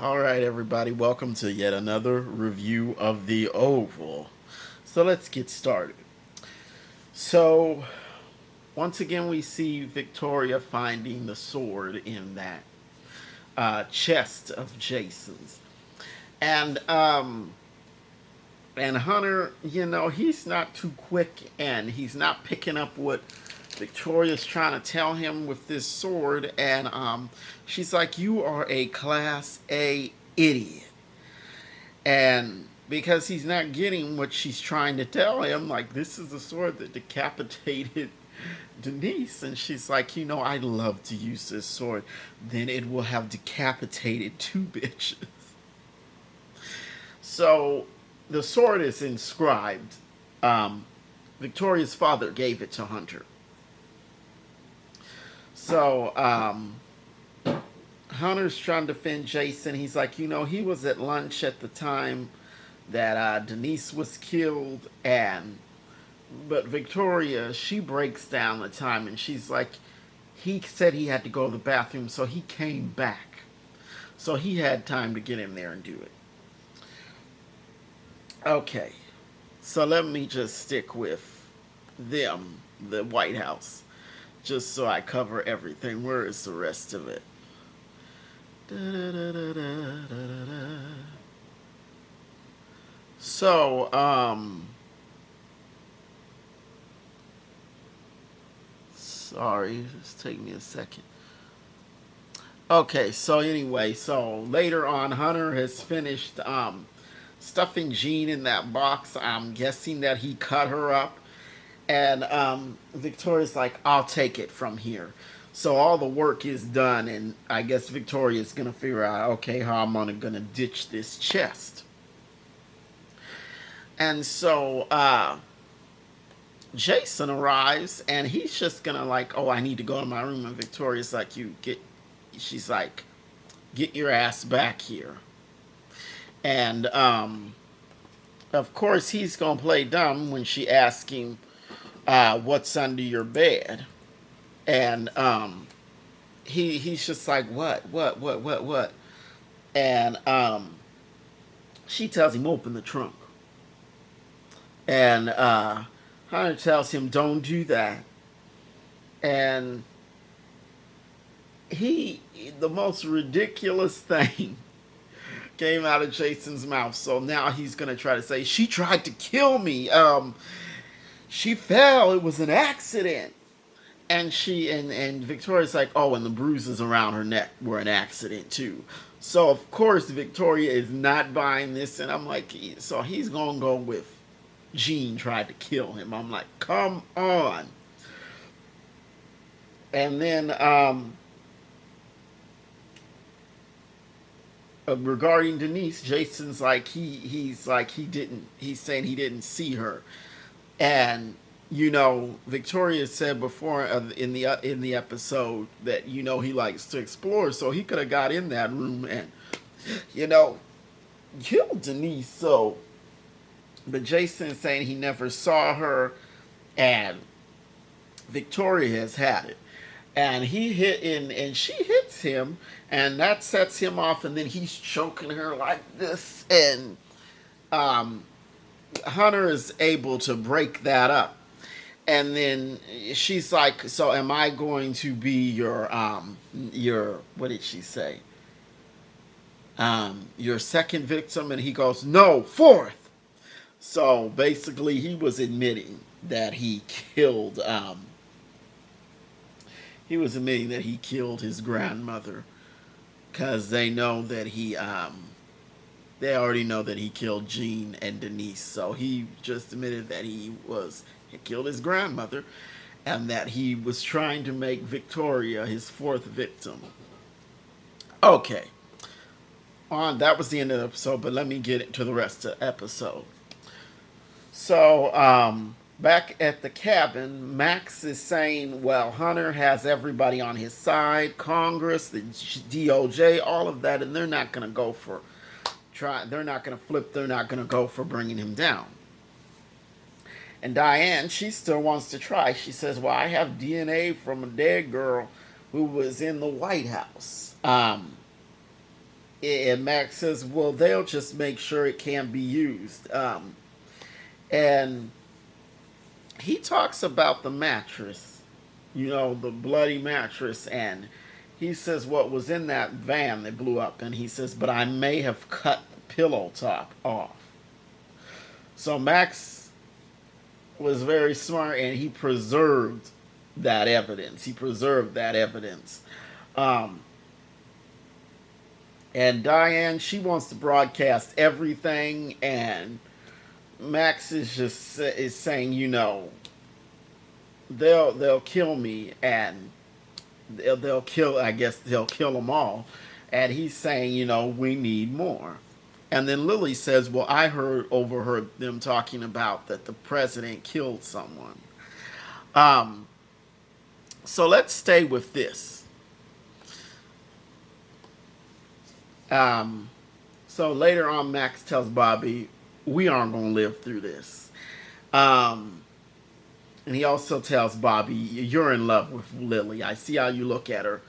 All right, everybody, welcome to yet another review of The Oval. So let's get started. So, once again, we see Victoria finding the sword in that chest of Jason's. And, um, and Hunter, he's not too quick and he's not picking up what Victoria's trying to tell him with this sword. And she's like, "You are a class A idiot." And because he's not getting what she's trying to tell him, like, this is the sword that decapitated Denise. And she's like, I love to use this sword. Then it will have decapitated two bitches. So the sword is inscribed. Um, Victoria's father gave it to Hunter. So Hunter's trying to defend Jason. He's like, he was at lunch at the time that Denise was killed, and but Victoria, she breaks down the time, and she's like, he said he had to go to the bathroom, so he came back, so he had time to get in there and do it. Okay, so let me just stick with them, the White House, just so I cover everything. Where is the rest of it? Da, da, da, da, da, da. So, sorry, just take me a second. Okay, so anyway, so later on, Hunter has finished stuffing Jean in that box. I'm guessing that he cut her up, and Victoria's like, "I'll take it from here." So all the work is done, and I guess Victoria's gonna figure out, okay, how I'm gonna ditch this chest. And so Jason arrives, and he's just gonna like, "Oh, I need to go to my room." And Victoria's like, "You get," she's like, "Get your ass back here." And of course, he's gonna play dumb when she asks him, "What's under your bed?" And he's just like, "What?" And she tells him, "Open the trunk." And Hunter tells him, "Don't do that." And the most ridiculous thing came out of Jason's mouth. So now he's gonna try to say, "She tried to kill me. She fell. It was an accident." And Victoria's like, "Oh, and the bruises around her neck were an accident too." So of course Victoria is not buying this, and I'm like, so he's gonna go with Jean tried to kill him. I'm like, come on. And then regarding Denise, Jason's like he's saying he didn't see her, and Victoria said before in the episode that he likes to explore, so he could have got in that room and you know killed Denise. So, but Jason is saying he never saw her, and Victoria has had it. And he hit and she hits him, and that sets him off, and then he's choking her like this, and um, Hunter is able to break that up. And then she's like, "So am I going to be your what did she say? Your second victim?" And he goes, "No, fourth." So basically, he was admitting that he was admitting that he killed his grandmother, because they already know that he killed Jean and Denise. So he just admitted that he killed his grandmother, and that he was trying to make Victoria his fourth victim. Okay, on that was the end of the episode, but let me get to the rest of the episode. So back at the cabin, Max is saying, well, Hunter has everybody on his side, Congress, the DOJ, all of that, and they're not going to go for they're not going to flip, they're not going to go for bringing him down. And Diane, she still wants to try. She says, "Well, I have DNA from a dead girl who was in the White House." And Max says, well, they'll just make sure it can't be used. And he talks about the mattress, the bloody mattress, and he says what was in that van that blew up, and he says, but I may have cut the pillow top off. So Max was very smart, and he preserved that evidence. Um, and Diane, she wants to broadcast everything, and Max is saying, they'll kill me, and they'll kill. I guess they'll kill them all. And he's saying, we need more. And then Lily says, well, I overheard them talking about that the president killed someone. Um, so let's stay with this. So later on, Max tells Bobby, we aren't going to live through this. And he also tells Bobby, you're in love with Lily. I see how you look at her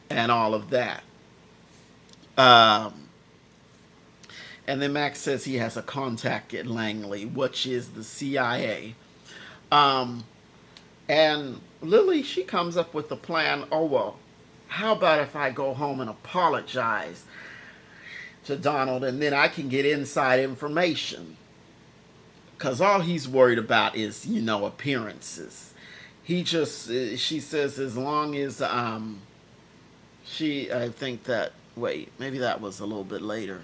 and all of that. And then Max says he has a contact at Langley, which is the CIA. And Lily, she comes up with the plan, oh, well, how about if I go home and apologize to Donald, and then I can get inside information? Because all he's worried about is, appearances. She says as long as, I think that, wait, maybe that was a little bit later.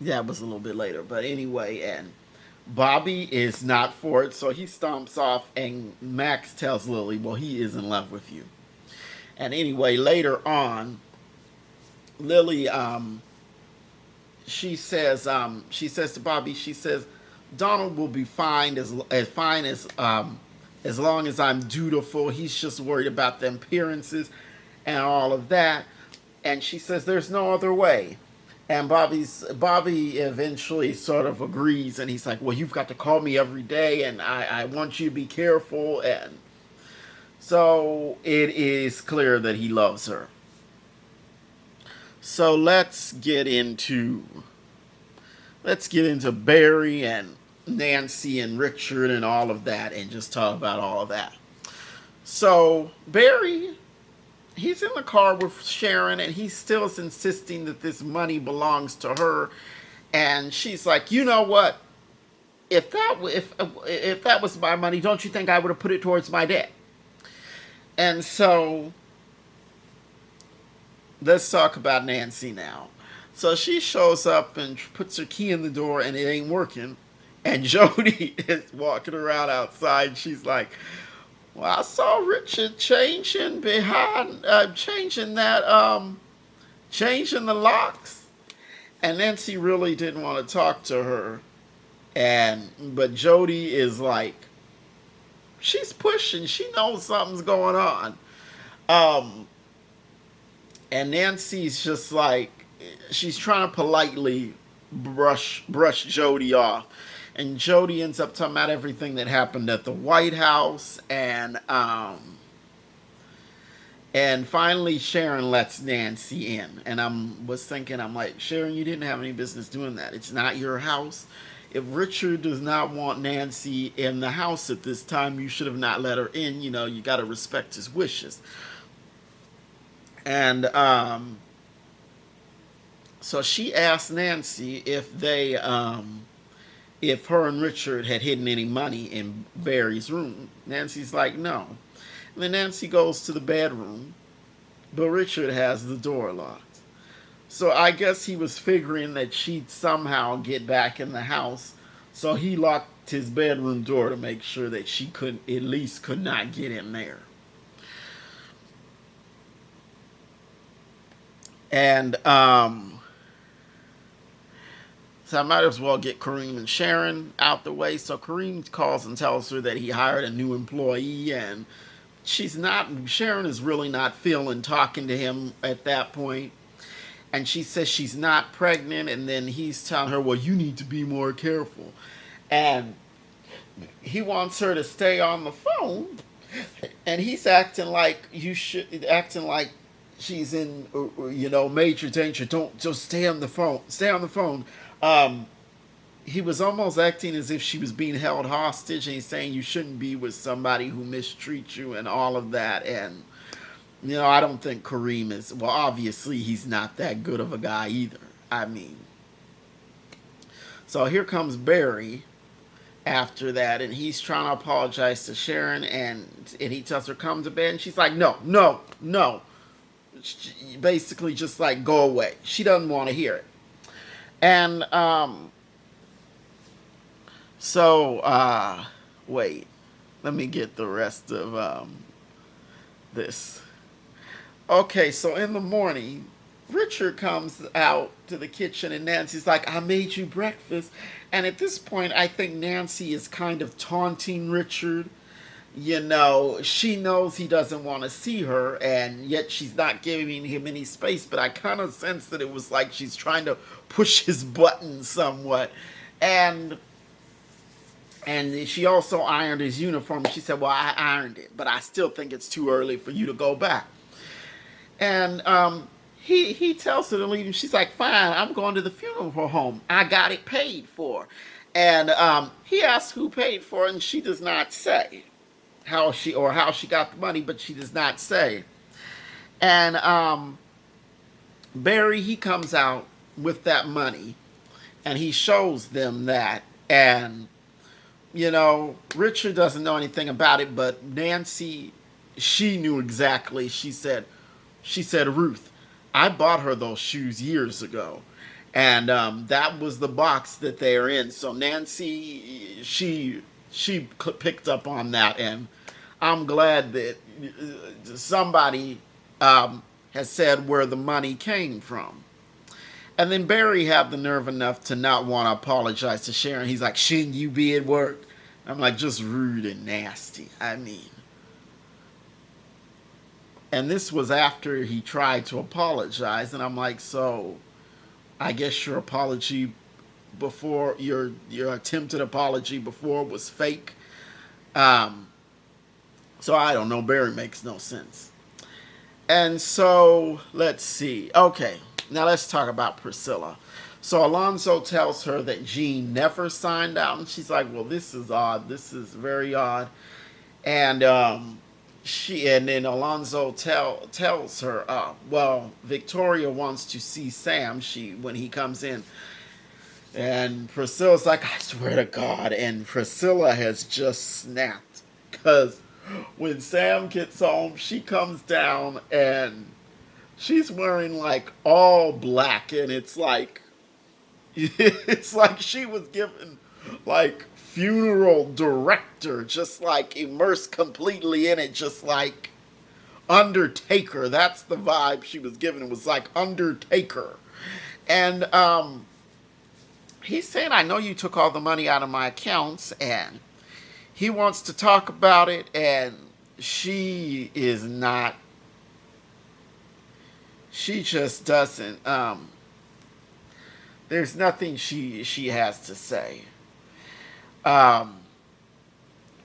Yeah, it was a little bit later. But anyway, and Bobby is not for it, so he stomps off, and Max tells Lily, well, he is in love with you. And anyway, later on, Lily, she says to Bobby, she says, Donald will be fine as long as I'm dutiful. He's just worried about the appearances and all of that. And she says, there's no other way. And Bobby eventually sort of agrees, and he's like, well, you've got to call me every day, and I want you to be careful. And so it is clear that he loves her. So let's get into Barry and Nancy and Richard and all of that, and just talk about all of that. So Barry, he's in the car with Sharon, and he still is insisting that this money belongs to her. And she's like, you know what? If that was my money, don't you think I would have put it towards my debt? And so let's talk about Nancy now. So she shows up and puts her key in the door, and it ain't working. And Jody is walking around outside. She's like, well, I saw Richard changing the locks. And Nancy really didn't want to talk to her. But Jody is like, she's pushing. She knows something's going on. And Nancy's just like, she's trying to politely brush Jody off. And Jody ends up talking about everything that happened at the White House. And finally Sharon lets Nancy in. And was thinking, I'm like, Sharon, you didn't have any business doing that. It's not your house. If Richard does not want Nancy in the house at this time, you should have not let her in. You got to respect his wishes. And so she asked Nancy if her and Richard had hidden any money in Barry's room. Nancy's like, no. And then Nancy goes to the bedroom, but Richard has the door locked. So I guess he was figuring that she'd somehow get back in the house. So he locked his bedroom door to make sure that she could not get in there. And so I might as well get Kareem and Sharon out the way. So Kareem calls and tells her that he hired a new employee, and Sharon is really not feeling talking to him at that point. And she says she's not pregnant, and then he's telling her, well, you need to be more careful. And he wants her to stay on the phone, and he's acting like she's in major danger. Don't just stay on the phone. Stay on the phone. Um, he was almost acting as if she was being held hostage, and he's saying you shouldn't be with somebody who mistreats you and all of that. And I don't think Kareem is. Well, obviously he's not that good of a guy either. I mean, so here comes Barry after that, and he's trying to apologize to Sharon, and he tells her come to bed, and she's like, no, no, no. She basically just like go away. She doesn't want to hear it. And wait, let me get the rest of this. Okay, so in the morning, Richard comes out to the kitchen and Nancy's like, I made you breakfast. And at this point, I think Nancy is kind of taunting Richard. She knows he doesn't want to see her, and yet she's not giving him any space. But I kind of sense that it was like she's trying to push his buttons somewhat. And she also ironed his uniform. She said, well, I ironed it, but I still think it's too early for you to go back. And he tells her to leave, and she's like, fine, I'm going to the funeral home. I got it paid for. And he asks who paid for it, and she does not say how she got the money, but she does not say. And Barry, he comes out with that money, and he shows them that. And Richard doesn't know anything about it, but Nancy, she knew exactly. She said, Ruth, I bought her those shoes years ago. And that was the box that they're in. So Nancy, she picked up on that. And I'm glad that somebody has said where the money came from. And then Barry had the nerve enough to not want to apologize to Sharon. He's like, shouldn't you be at work? I'm like, just rude and nasty. I mean. And this was after he tried to apologize. And I'm like, so I guess your apology before, your attempted apology before was fake. So I don't know. Barry makes no sense. And so let's see. Okay. Now let's talk about Priscilla. So Alonzo tells her that Jean never signed out, and she's like, well, this is odd. This is very odd. And then Alonzo tells her, well, Victoria wants to see Sam when he comes in. And Priscilla's like, I swear to God. And Priscilla has just snapped. Because when Sam gets home, she comes down and she's wearing like all black, and it's like she was given like funeral director, just like immersed completely in it, just like Undertaker. That's the vibe she was given. It was like Undertaker. And he's saying, I know you took all the money out of my accounts, and he wants to talk about it, and she is not. She just doesn't. There's nothing she has to say. But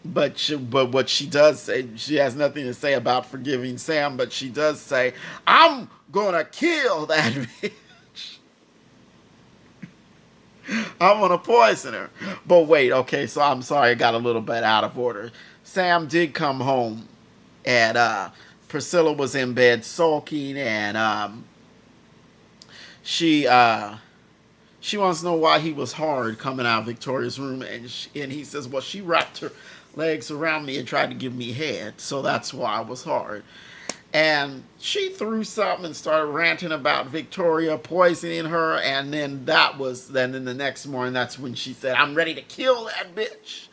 what she does say, she has nothing to say about forgiving Sam. But she does say, "I'm gonna kill that bitch. I'm gonna poison her." But wait, okay. So I'm sorry, I got a little bit out of order. Sam did come home, and Priscilla was in bed sulking, and she wants to know why he was hard coming out of Victoria's room, and he says, well, she wrapped her legs around me and tried to give me head, so that's why I was hard. And she threw something and started ranting about Victoria poisoning her, and then then the next morning, that's when she said, I'm ready to kill that bitch.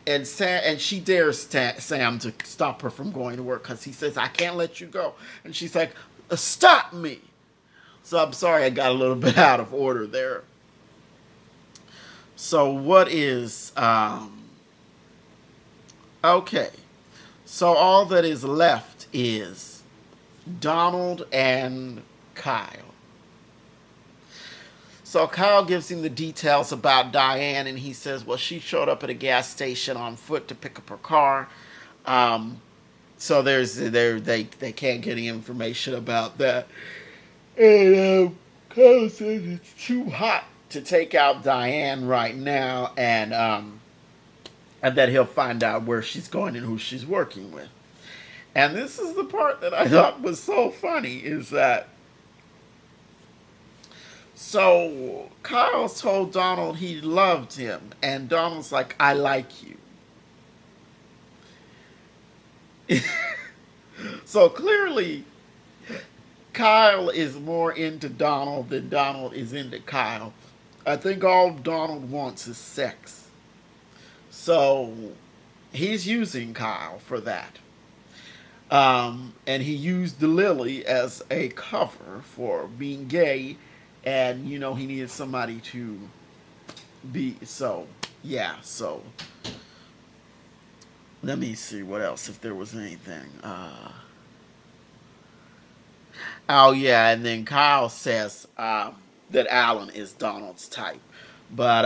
And she dares Sam to stop her from going to work, because he says, I can't let you go. And she's like, stop me. So I'm sorry I got a little bit out of order there. So what is... okay. So all that is left is Donald and Kyle. So Kyle gives him the details about Diane, and he says, well, she showed up at a gas station on foot to pick up her car. So they can't get any information about that. And Kyle says it's too hot to take out Diane right now, and that he'll find out where she's going and who she's working with. And this is the part that I thought was so funny is that so Kyle told Donald he loved him, and Donald's like, I like you. So clearly Kyle is more into Donald than Donald is into Kyle. I think all Donald wants is sex. So he's using Kyle for that. And he used the Lily as a cover for being gay, and he needed somebody to be. So yeah, so let me see what else if there was anything. Oh yeah, and then Kyle says that Alan is Donald's type, but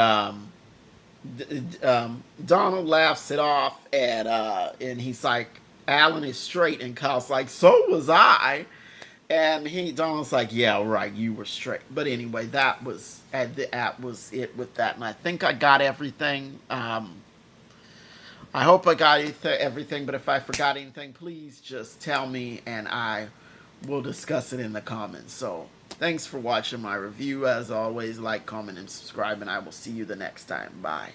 Donald laughs it off, and he's like, Alan is straight, and Kyle's like, so was I. And Donald's like, yeah, right, you were straight. But anyway, that was it with that. And I think I got everything. I hope I got everything. But if I forgot anything, please just tell me, and I will discuss it in the comments. So thanks for watching my review. As always, like, comment, and subscribe, and I will see you the next time. Bye.